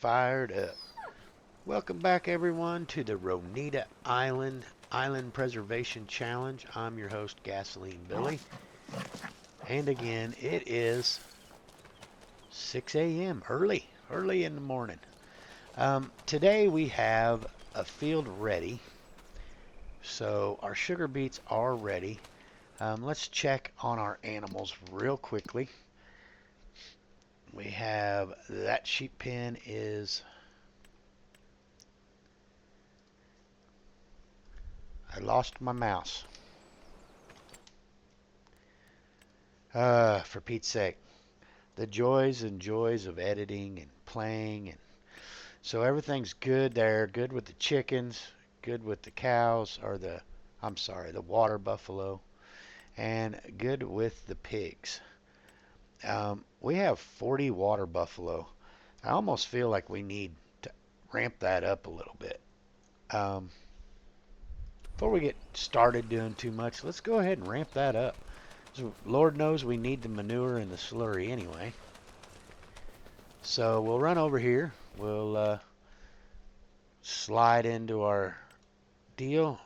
fired up. Welcome back everyone to the Ronida Island Preservation Challenge. I'm your host, Gasoline Billy. And again, it is 6 a.m. early in the morning. Today we have a field ready. So our sugar beets are ready. Let's check on our animals real quickly. We have that sheep pen is... I lost my mouse. For Pete's sake. The joys of editing and playing. And so everything's good there. Good with the chickens. Good with the cows. The water buffalo. And good with the pigs. We have 40 water buffalo. I almost feel like we need to ramp that up a little bit. Before we get started doing too much, let's go ahead and ramp that up. So Lord knows we need the manure and the slurry anyway. So we'll run over here. We'll slide into our deal.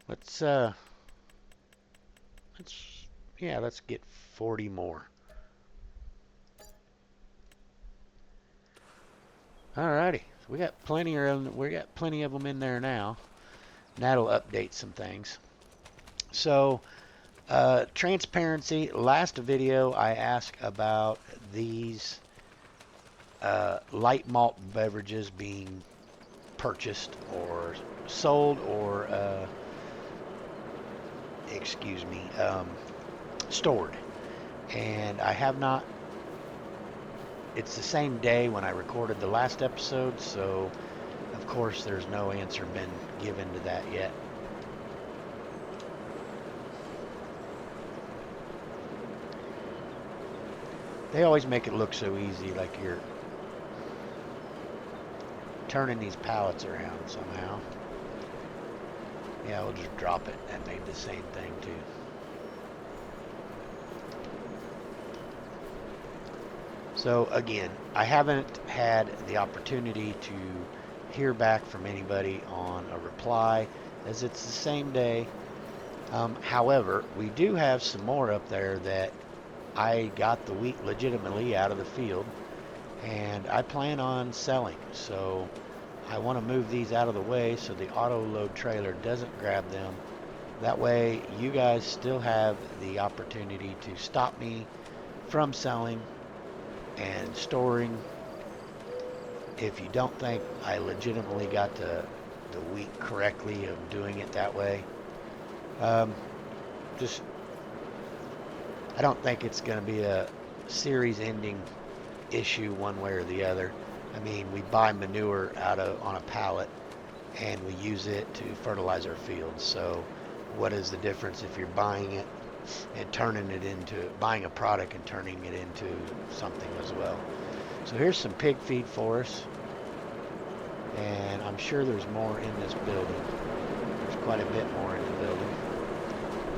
Let's get 40 more. Alrighty, so we got plenty of them. We got plenty of them in there now. And that'll update some things. So, transparency. Last video I asked about these light malt beverages being purchased or sold or stored, and I have not. It's the same day when I recorded the last episode, so of course there's no answer been given to that yet. They always make it look so easy, like you're turning these pallets around somehow. Yeah, we'll just drop it. That made the same thing too. So again, I haven't had the opportunity to hear back from anybody on a reply, as it's the same day. However, we do have some more up there that I got the wheat legitimately out of the field, and I plan on selling. So I want to move these out of the way so the auto load trailer doesn't grab them. That way you guys still have the opportunity to stop me from selling and storing. If you don't think I legitimately got the wheat correctly of doing it that way, I don't think it's going to be a series ending issue one way or the other. I mean, we buy manure on a pallet and we use it to fertilize our fields. So what is the difference if you're buying it and buying a product and turning it into something as well? So here's some pig feed for us, and I'm sure there's more in this building. There's quite a bit more in the building.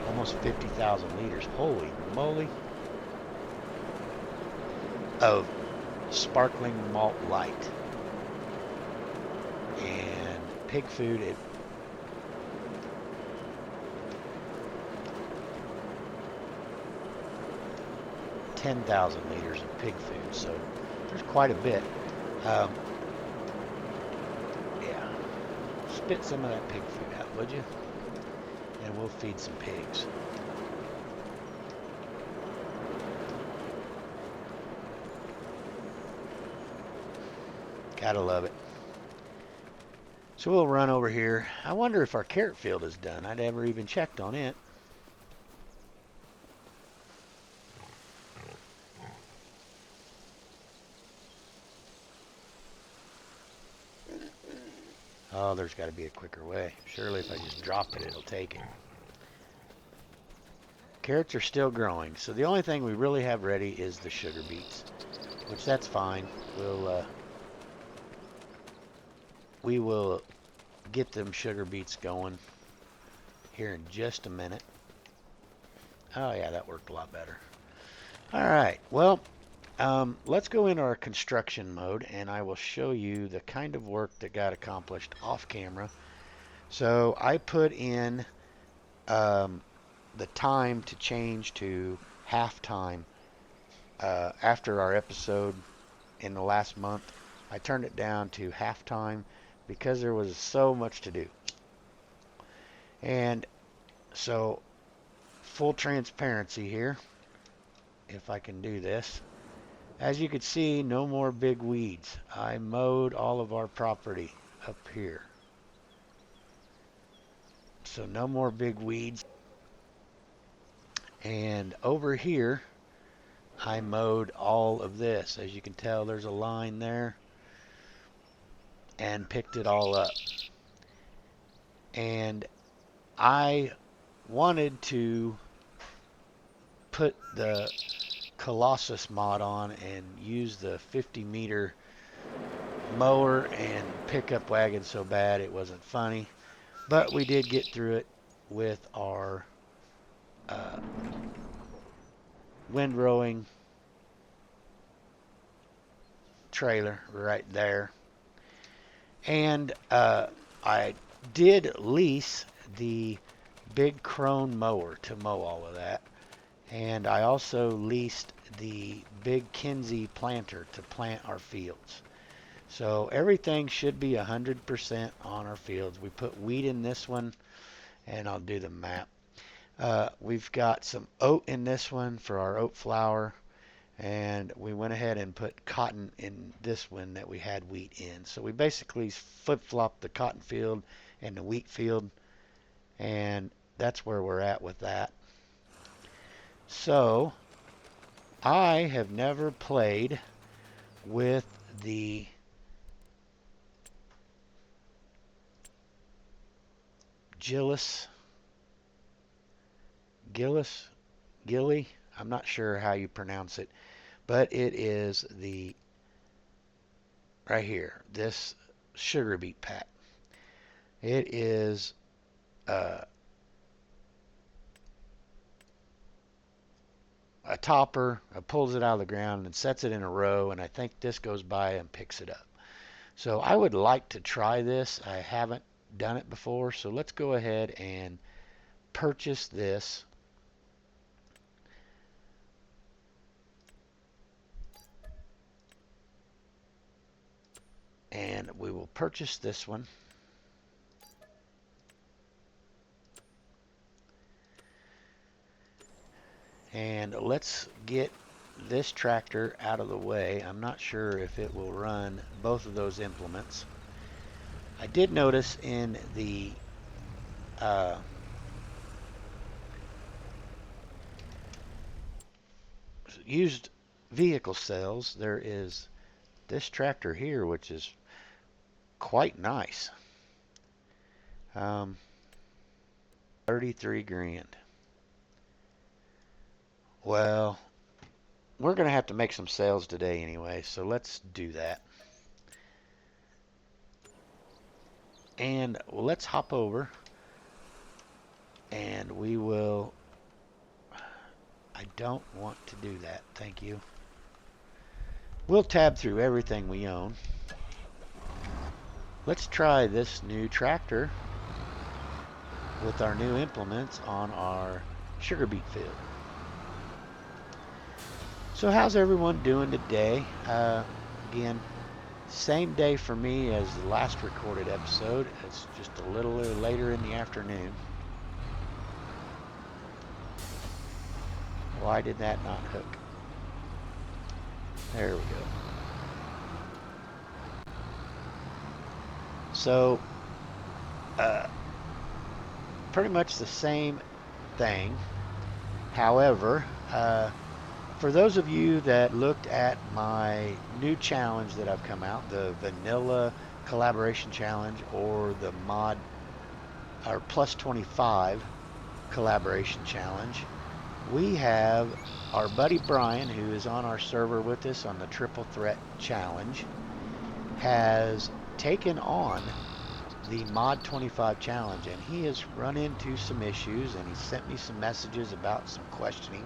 Almost 50,000 liters. Holy moly. Of sparkling malt light. And pig food, 10,000 liters of pig food. So there's quite a bit. Yeah. Spit some of that pig food out, would you? And we'll feed some pigs. Gotta love it. So we'll run over here. I wonder if our carrot field is done. I never even checked on it. Oh, there's got to be a quicker way. Surely if I just drop it, it'll take it. Carrots are still growing, so the only thing we really have ready is the sugar beets, which that's fine. We will get them sugar beets going here in just a minute. Oh yeah, that worked a lot better. All right, well, Let's go into our construction mode and I will show you the kind of work that got accomplished off camera. So I put in the time to change to half time after our episode in the last month. I turned it down to half time because there was so much to do. And so, full transparency here, if I can do this. As you can see, no more big weeds. I mowed all of our property up here. So no more big weeds. And over here, I mowed all of this. As you can tell, there's a line there. And picked it all up. And I wanted to put the Colossus mod on and use the 50-meter mower and pickup wagon so bad it wasn't funny. But we did get through it with our windrowing trailer right there. And I did lease the big Crone mower to mow all of that. And I also leased the big Kinsey planter to plant our fields. So everything should be 100% on our fields. We put wheat in this one, and I'll do the map. We've got some oat in this one for our oat flour, and we went ahead and put cotton in this one that we had wheat in. So we basically flip-flopped the cotton field and the wheat field, and that's where we're at with that. So I have never played with the Gilly, I'm not sure how you pronounce it, but it is the, right here, this sugar beet pack. It is a topper, pulls it out of the ground and sets it in a row, and I think this goes by and picks it up. So I would like to try this. I haven't done it before, so let's go ahead and purchase this. And we will purchase this one. And let's get this tractor out of the way. I'm not sure if it will run both of those implements. I did notice in the used vehicle sales, there is this tractor here, which is quite nice. 33 grand. Well, we're going to have to make some sales today anyway, so let's do that. And let's hop over and we will, I don't want to do that, thank you. We'll tab through everything we own. Let's try this new tractor with our new implements on our sugar beet field. So how's everyone doing today? Again, same day for me as the last recorded episode. It's just a little later in the afternoon. Why did that not hook? There we go. So, pretty much the same thing. However, for those of you that looked at my new challenge that I've come out, the vanilla collaboration challenge or the mod or plus 25 collaboration challenge, we have our buddy Brian, who is on our server with us on the triple threat challenge, has taken on the mod 25 challenge, and he has run into some issues, and he sent me some messages about some questioning.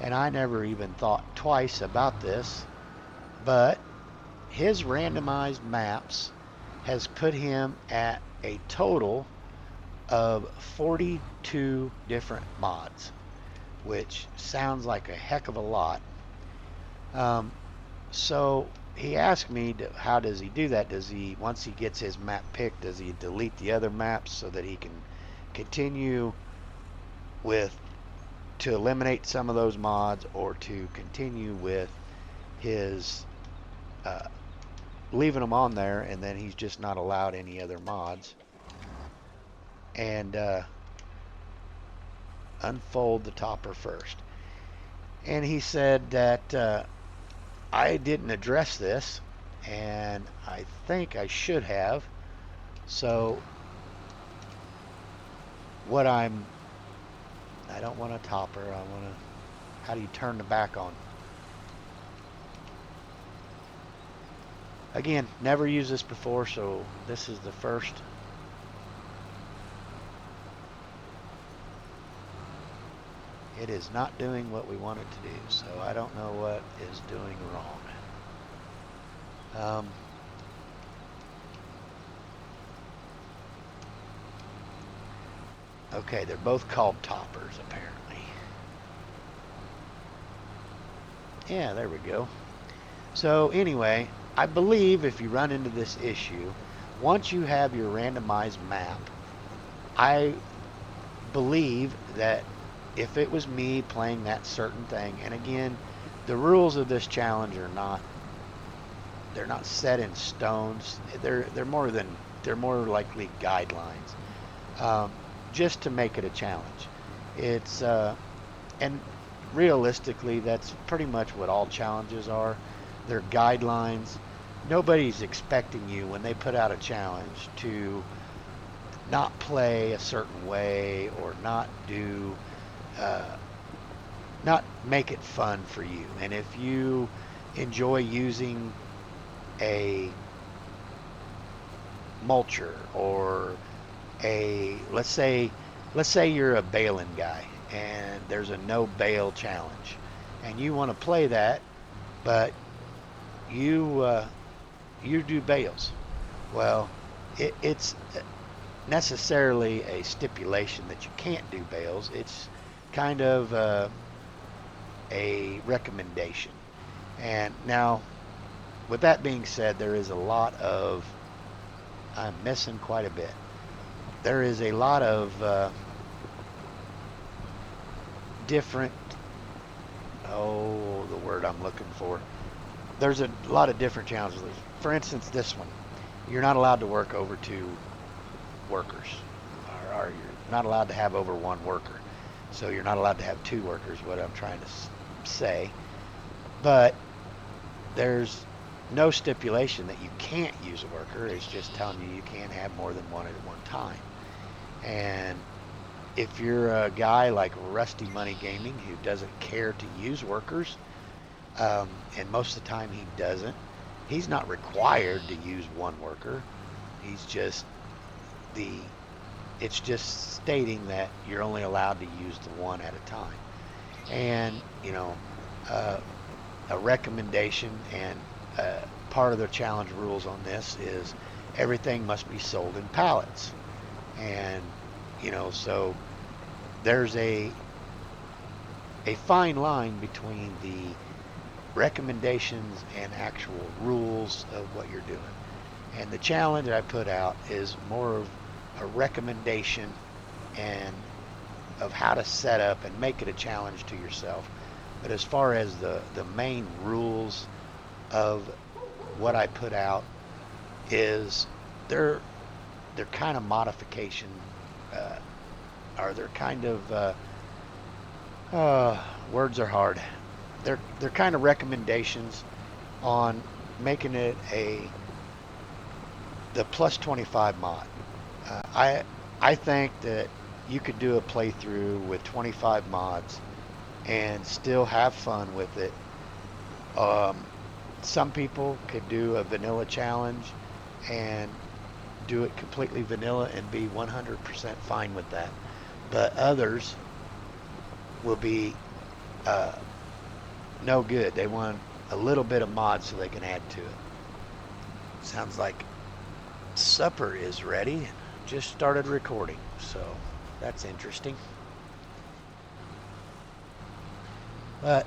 And I never even thought twice about this, but his randomized maps has put him at a total of 42 different mods, which sounds like a heck of a lot. Um, so he asked me, how does he do that? Does he, once he gets his map picked, does he delete the other maps so that he can continue with, to eliminate some of those mods, or to continue with his uh, leaving them on there, and then he's just not allowed any other mods? And unfold the topper first. And he said that I didn't address this, and I think I should have. So what I don't want a topper. I want to, how do you turn the back on? Again, never used this before, so this is the first. It is not doing what we want it to do, so I don't know what is doing wrong. Okay, they're both called toppers, apparently. Yeah, there we go. So anyway, I believe if you run into this issue, once you have your randomized map, I believe that if it was me playing that certain thing, and again, the rules of this challenge are not, they're not set in stones. They're more likely guidelines, just to make it a challenge. It's and realistically, that's pretty much what all challenges are. They're guidelines. Nobody's expecting you, when they put out a challenge, to not play a certain way, or not do, uh, not make it fun for you. And if you enjoy using a mulcher, or a, let's say you're a baling guy and there's a no bale challenge, and you want to play that, but you do bales. Well, it's necessarily a stipulation that you can't do bales. It's kind of a recommendation. And now, with that being said, there is a lot of, I'm missing quite a bit. There is a lot of different, oh, the word I'm looking for. There's a lot of different challenges. For instance, this one, you're not allowed to work over 2 workers, or you're not allowed to have over 1 worker. So you're not allowed to have 2 workers, what I'm trying to say. But there's no stipulation that you can't use a worker. It's just telling you can't have more than 1 at one time. And if you're a guy like Rusty Money Gaming, who doesn't care to use workers, and most of the time he doesn't, he's not required to use 1 worker. He's just it's just stating that you're only allowed to use the 1 at a time. And a recommendation, and part of the challenge rules on this is everything must be sold in pallets. And so there's a fine line between the recommendations and actual rules of what you're doing. And the challenge that I put out is more of a recommendation, and of how to set up and make it a challenge to yourself. But as far as the main rules of what I put out, is they're kind of modification, or they're kind of words are hard. They're kind of recommendations on making it the plus 25 mod. I think that you could do a playthrough with 25 mods and still have fun with it. Some people could do a vanilla challenge and do it completely vanilla and be 100% fine with that. But others will be uh, no good. They want a little bit of mod so they can add to it. Sounds like supper is ready. Just started recording, so that's interesting. But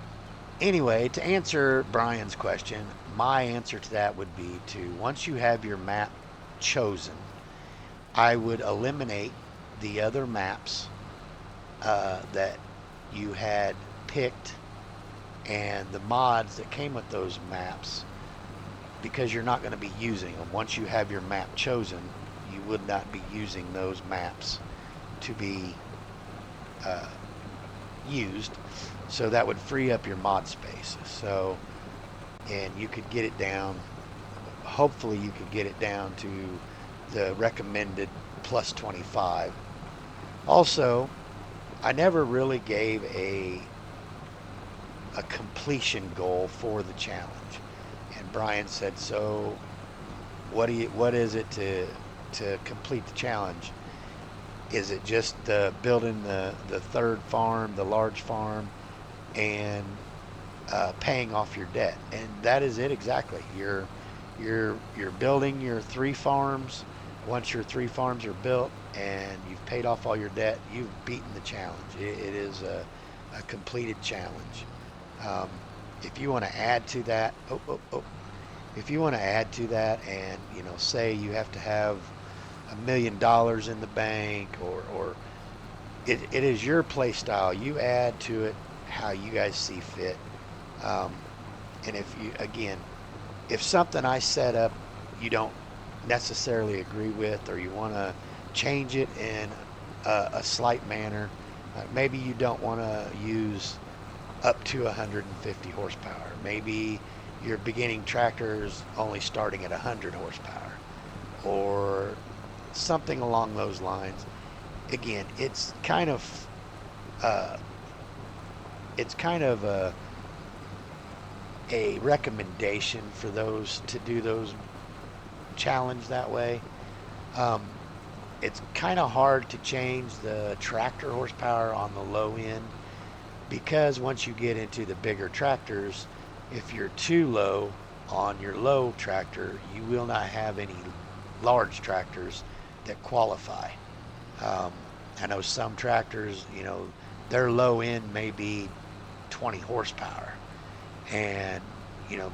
anyway, to answer Brian's question, my answer to that would be to once you have your map chosen, I would eliminate the other maps that you had picked and the mods that came with those maps because you're not going to be using them. Once you have your map chosen, you would not be using those maps to be used. So that would free up your mod space. So, and you could get it down, hopefully you could get it down to the recommended plus 25. Also, I never really gave a completion goal for the challenge. And Brian said, so what is it to complete the challenge? Is it just building the third farm, the large farm, and paying off your debt? And that is it exactly. You're building your 3 farms. Once your 3 farms are built and you've paid off all your debt, you've beaten the challenge. It is a completed challenge. If you want to add to that, if you want to add to that, and say you have to have $1 million in the bank, or it is your play style. You add to it how you guys see fit. And if something I set up you don't necessarily agree with, or you want to change it in a slight manner, maybe you don't want to use up to 150 horsepower. Maybe your beginning tractor is only starting at 100 horsepower, or something along those lines. Again, it's kind of a recommendation for those to do those challenge that way. It's kind of hard to change the tractor horsepower on the low end, because once you get into the bigger tractors, if you're too low on your low tractor, you will not have any large tractors that qualify. I know some tractors, their low end may be 20 horsepower. And,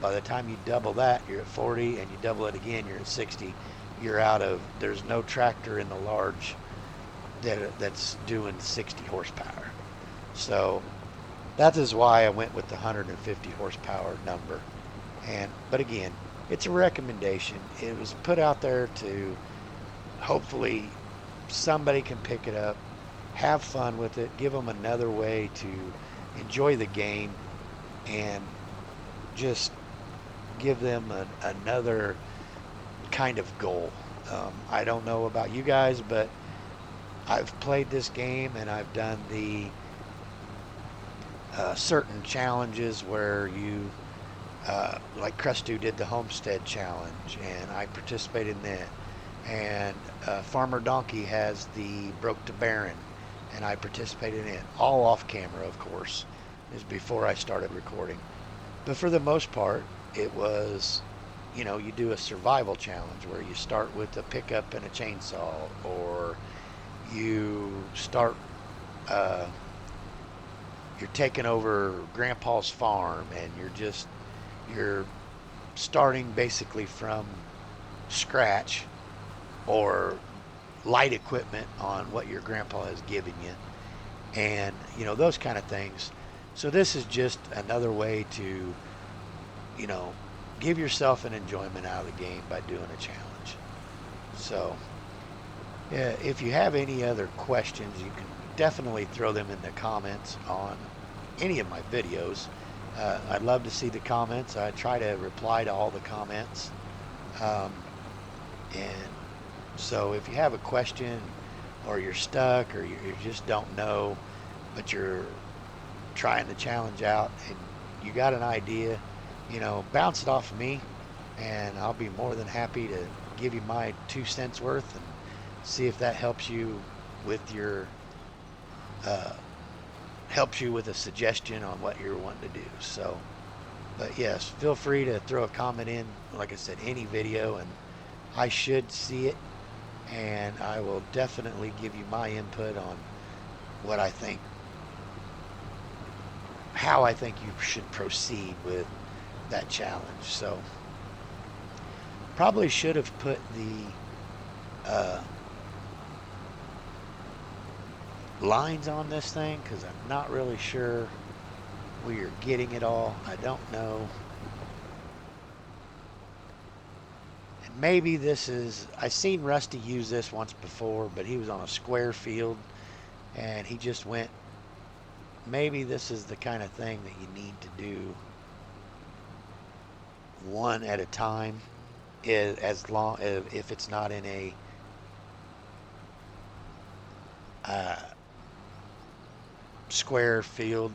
by the time you double that, you're at 40, and you double it again, you're at 60. There's no tractor in the large that's doing 60 horsepower. So that is why I went with the 150 horsepower number. But again, it's a recommendation. It was put out there to hopefully somebody can pick it up, have fun with it, give them another way to enjoy the game, and just give them another kind of goal. I don't know about you guys, but I've played this game and I've done the certain challenges where you like Crestu did the Homestead Challenge, and I participated in that. And Farmer Donkey has the Broke to Barren, and I participated in it. All off camera, of course. This is before I started recording. But for the most part, it was, you do a survival challenge where you start with a pickup and a chainsaw, or you start, you're taking over Grandpa's farm, and you're starting basically from scratch, or light equipment on what your grandpa has given you, and those kind of things. So this is just another way to give yourself an enjoyment out of the game by doing a challenge. So if you have any other questions, you can definitely throw them in the comments on any of my videos. I'd love to see the comments. I try to reply to all the comments. And so if you have a question, or you're stuck, or you just don't know, but you're trying the challenge out and you got an idea, bounce it off of me, and I'll be more than happy to give you my 2 cents worth and see if that helps you with your helps you with a suggestion on what you're wanting to do. So, but yes, feel free to throw a comment in, like I said, any video, and I should see it, and I will definitely give you my input on what I think, how I think you should proceed with that challenge. So, probably should have put the lines on this thing because I'm not really sure where you're getting it all. I don't know. And maybe this is, I seen Rusty use this once before, but he was on a square field and he just went, maybe this is the kind of thing that you need to do one at a time, as long if it's not in a uh, square field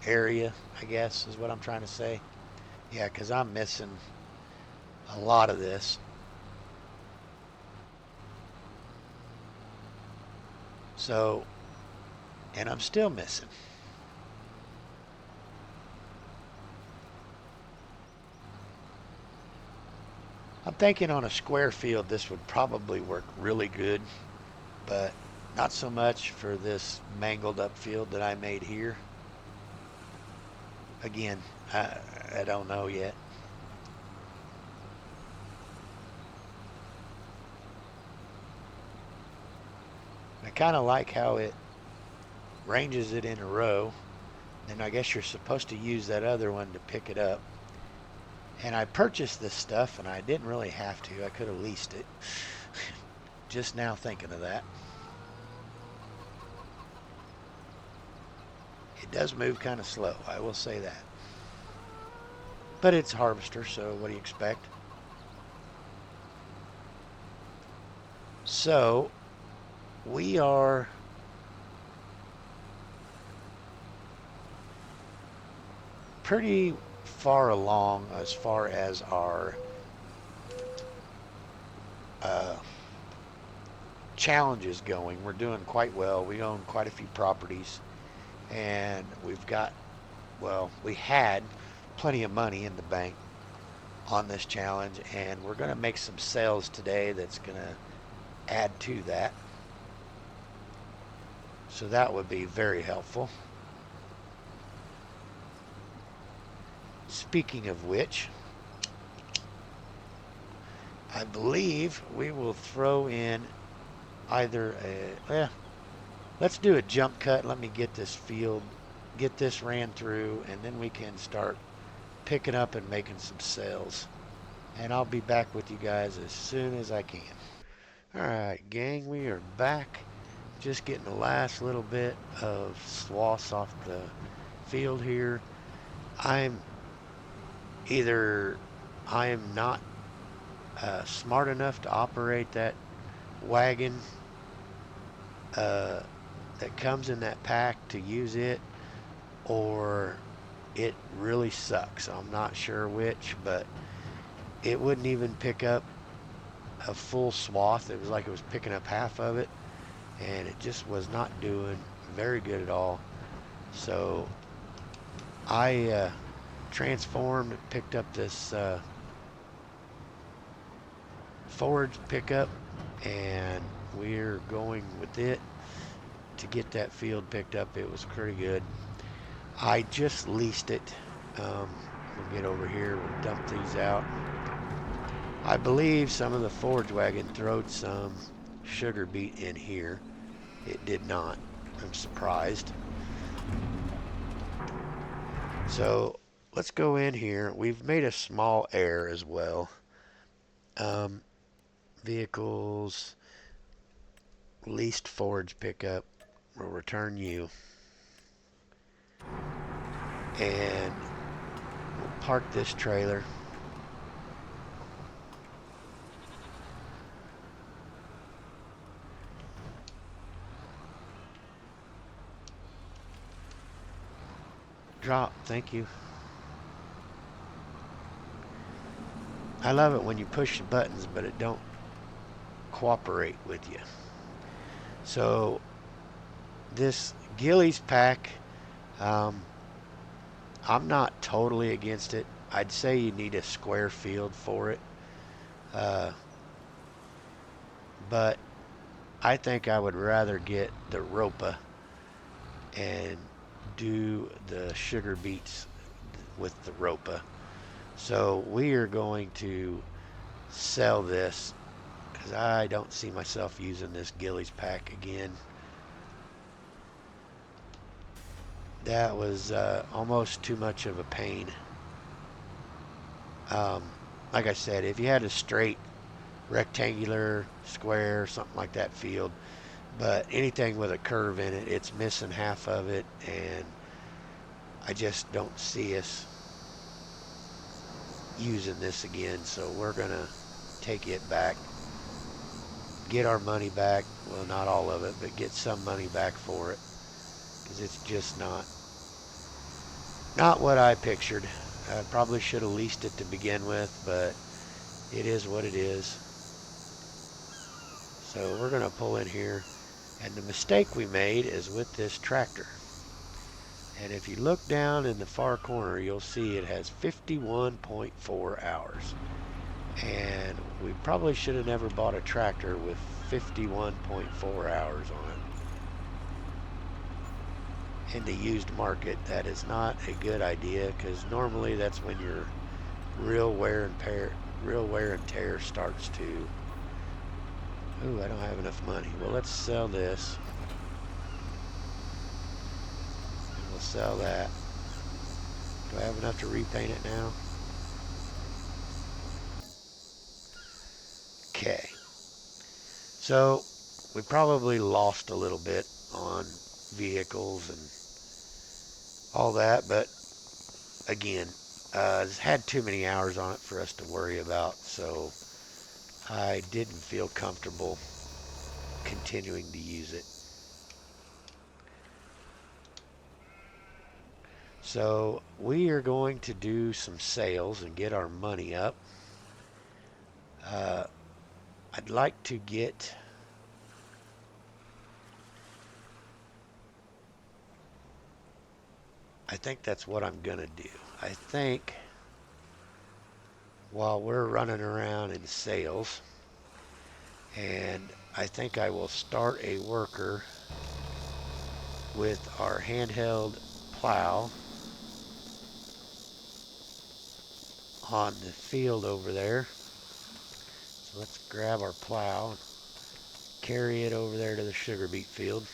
area, I guess is what I'm trying to say. Yeah, because I'm missing a lot of this. So, and I'm still missing. I'm thinking on a square field this would probably work really good, but not so much for this mangled up field that I made here. Again, I don't know yet. I kind of like how it ranges it in a row. And I guess you're supposed to use that other one to pick it up. And I purchased this stuff and I didn't really have to. I could have leased it. Just now thinking of that. It does move kind of slow, I will say that. But it's harvester, so what do you expect? So we are pretty far along as far as our uh, challenges going. We're doing quite well. We own quite a few properties, and we've got, well, we had plenty of money in the bank on this challenge, and we're going to make some sales today that's going to add to that. So that would be very helpful. Speaking of which, I believe we will throw in either let's do a jump cut. Let me get this field, get this ran through, and then we can start picking up and making some sales. And I'll be back with you guys as soon as I can. All right, gang, we are back. Just getting the last little bit of swaths off the field here. I'm I am not smart enough to operate that wagon that comes in that pack to use it, or it really sucks. I'm not sure which, but it wouldn't even pick up a full swath. It was like it was picking up half of it, and it just was not doing very good at all. So I transformed, picked up this forage pickup, and we're going with it to get that field picked up. It was pretty good. I just leased it. We'll get over here, we'll dump these out. I believe some of the forage wagon throwed some sugar beet in here. It did not. I'm surprised. So let's go in here. We've made a small error as well. Vehicles, leased forage pickup, will return you. And we'll park this trailer. Drop, thank you. I love it when you push the buttons, but it don't cooperate with you. So this Gillies pack, um, I'm not totally against it. I'd say you need a square field for it. Uh, but I think I would rather get the Ropa and do the sugar beets with the Ropa. So we are going to sell this because I don't see myself using this Gillies pack again. That was almost too much of a pain. Um, like I said, if you had a straight rectangular, square, something like that field, but anything with a curve in it, it's missing half of it, and I just don't see us using this again. So we're gonna take it back, get our money back. Well, not all of it, but get some money back for it because it's just not what I pictured. I probably should have leased it to begin with, but it is what it is. So we're gonna pull in here, and the mistake we made is with this tractor. And if you look down in the far corner, you'll see it has 51.4 hours. And we probably should have never bought a tractor with 51.4 hours on it. In the used market, that is not a good idea because normally that's when your real wear and tear starts to. Ooh, I don't have enough money. Well, let's sell this. And we'll sell that. Do I have enough to repaint it now? Okay. So we probably lost a little bit on vehicles and all that, but again, it's had too many hours on it for us to worry about, so I didn't feel comfortable continuing to use it. So we are going to do some sales and get our money up. Uh, I'd like to get, I think that's what I'm going to do. I think while we're running around in sales, and I think I will start a worker with our handheld plow on the field over there. So let's grab our plow and carry it over there to the sugar beet field.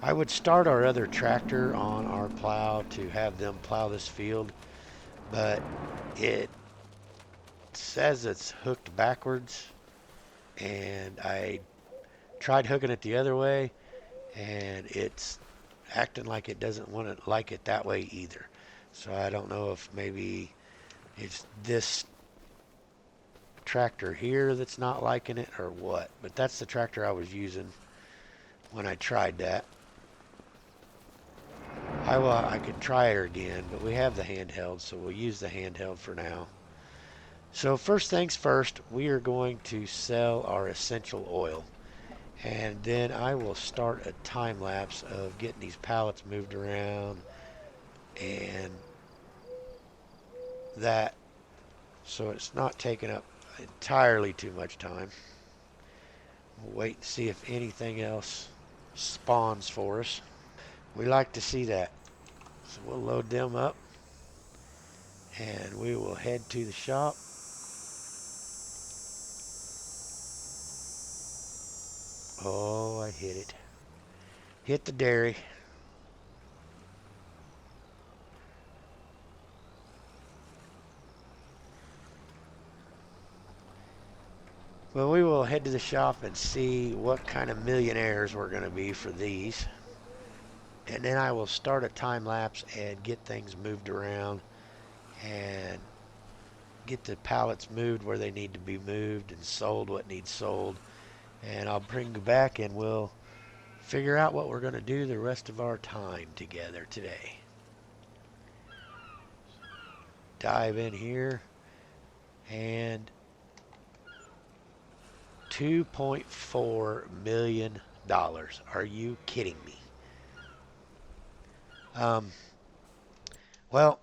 I would start our other tractor on our plow to have them plow this field, but it says it's hooked backwards, and I tried hooking it the other way, and it's acting like it doesn't want to like it that way either. So I don't know if maybe it's this tractor here that's not liking it or what, but that's the tractor I was using when I tried that. I could try it again, but we have the handheld, so we'll use the handheld for now. So first things first, we are going to sell our essential oil, and then I will start a time lapse of getting these pallets moved around and that, so it's not taking up entirely too much time. We'll wait and see if anything else spawns for us. We like to see that. So we'll load them up and we will head to the shop. Oh, I hit it. Hit the dairy. Well, we will head to the shop and see what kind of millionaires we're going to be for these. And then I will start a time lapse and get things moved around and get the pallets moved where they need to be moved and sold what needs sold. And I'll bring you back and we'll figure out what we're going to do the rest of our time together today. Dive in here and $2.4 million. Are you kidding me? Um, well,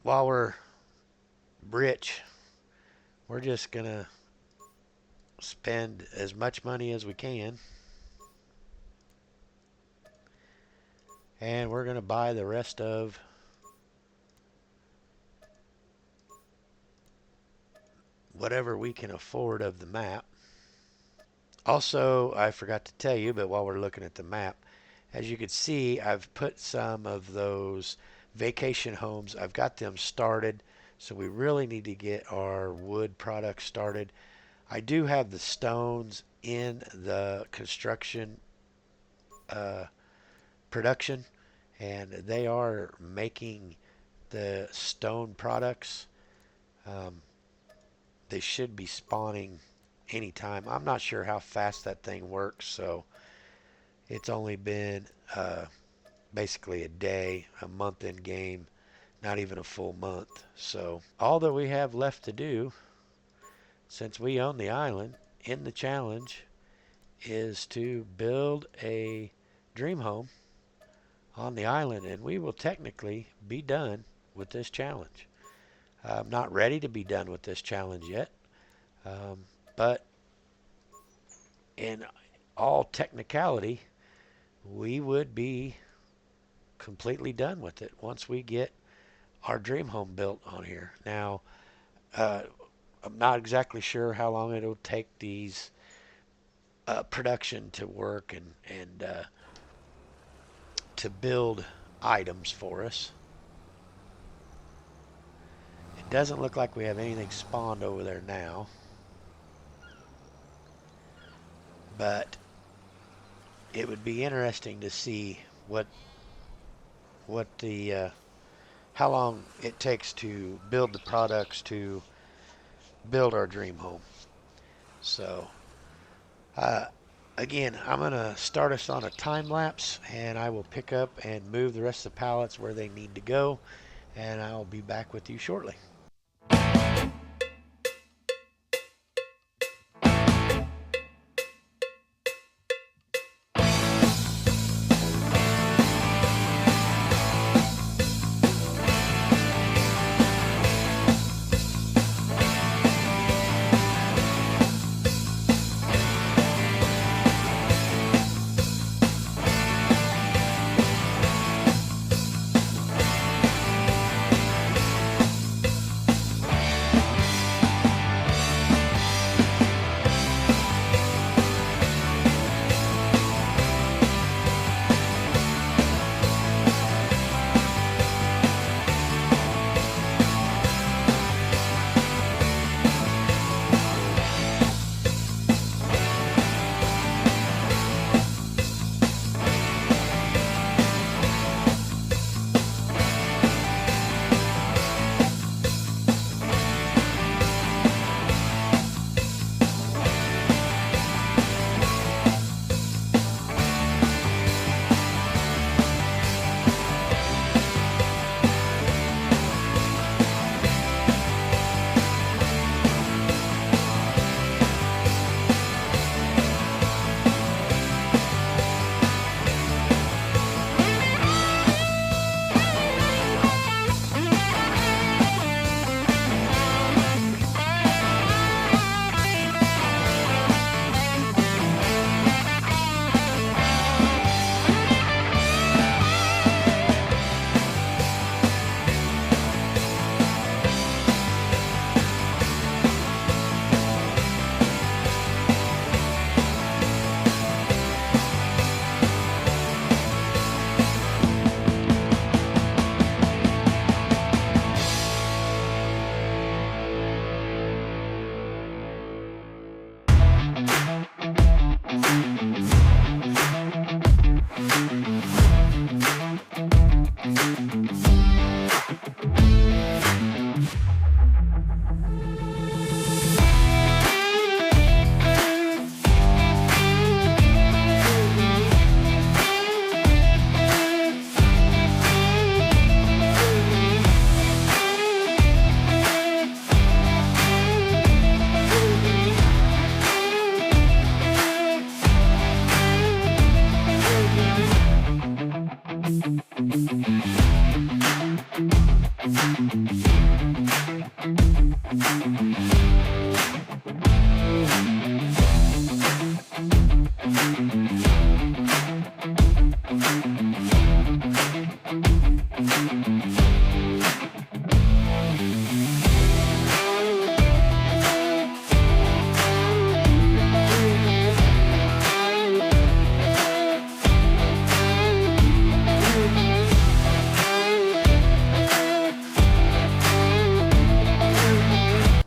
while we're rich, we're just going to spend as much money as we can, and we're going to buy the rest of whatever we can afford of the map. Also, I forgot to tell you, but while we're looking at the map, as you can see, I've put some of those vacation homes, I've got them started, so we really need to get our wood products started. I do have the stones in the construction uh, production, and they are making the stone products. Um, they should be spawning anytime. I'm not sure how fast that thing works, so it's only been basically a day, a month in game, not even a full month. So all that we have left to do, since we own the island in the challenge, is to build a dream home on the island, and we will technically be done with this challenge. I'm not ready to be done with this challenge yet, but in all technicality, we would be completely done with it once we get our dream home built on here. Now, uh, I'm not exactly sure how long it'll take these production to work and to build items for us. It doesn't look like we have anything spawned over there now, but it would be interesting to see what the how long it takes to build the products to build our dream home. So uh, again, I'm going to start us on a time lapse, and I will pick up and move the rest of the pallets where they need to go, and I'll be back with you shortly.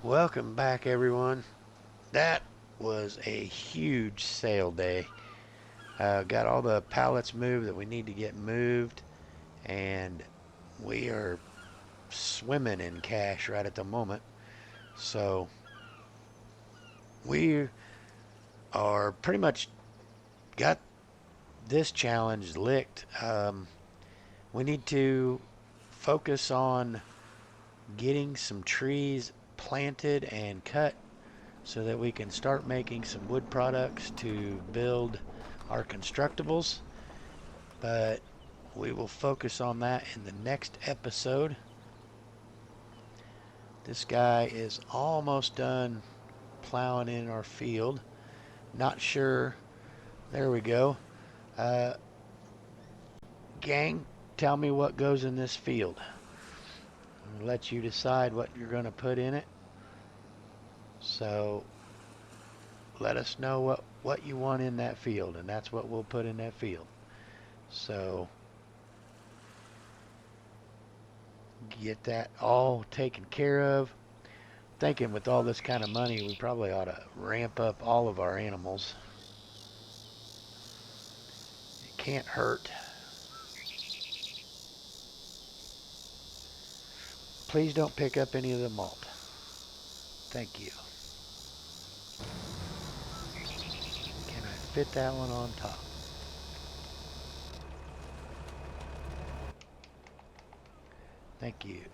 Welcome back, everyone. That was a huge sale day. Got all the pallets moved that we need to get moved, and we are swimming in cash right at the moment. So we are pretty much got this challenge licked. We need to focus on getting some trees planted and cut so that we can start making some wood products to build our constructibles. But we will focus on that in the next episode. This guy is almost done plowing in our field. Not sure. There we go. Gang, tell me what goes in this field. I'm gonna let you decide what you're going to put in it. So let us know what you want in that field, and that's what we'll put in that field. So get that all taken care of. Thinking with all this kind of money, we probably ought to ramp up all of our animals. It can't hurt. Please don't pick up any of the malt. Thank you. Can I fit that one on top? Thank you.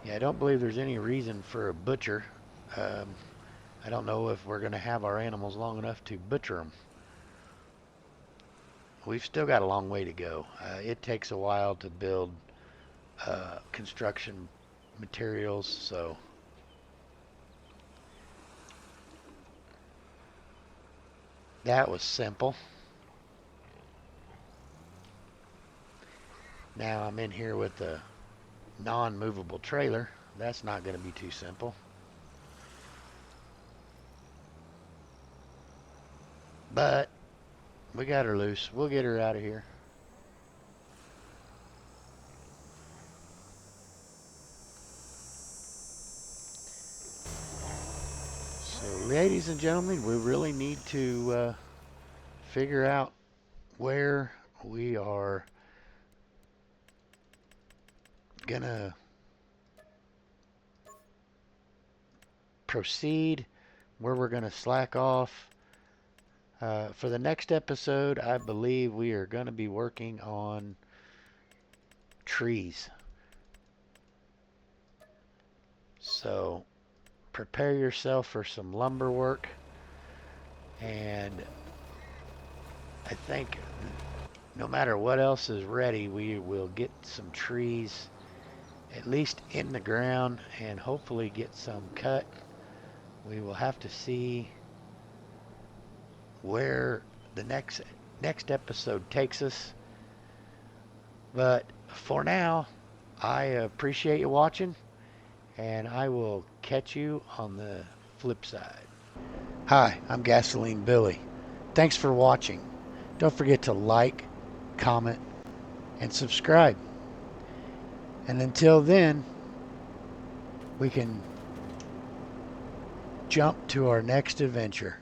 Yeah, I don't believe there's any reason for a butcher. I don't know if we're going to have our animals long enough to butcher them. We've still got a long way to go. It takes a while to build construction materials, so that was simple. Now I'm in here with the non-movable trailer. That's not going to be too simple. But we got her loose. We'll get her out of here. So, ladies and gentlemen, we really need to figure out where we are gonna proceed, where we're gonna slack off. For the next episode, I believe we are going to be working on trees. So prepare yourself for some lumber work. And I think no matter what else is ready, we will get some trees at least in the ground and hopefully get some cut. We will have to see where the next episode takes us. But for now, I appreciate you watching, and I will catch you on the flip side. Hi, I'm Gasoline Billy. Thanks for watching. Don't forget to like, comment, and subscribe. And until then, we can jump to our next adventure.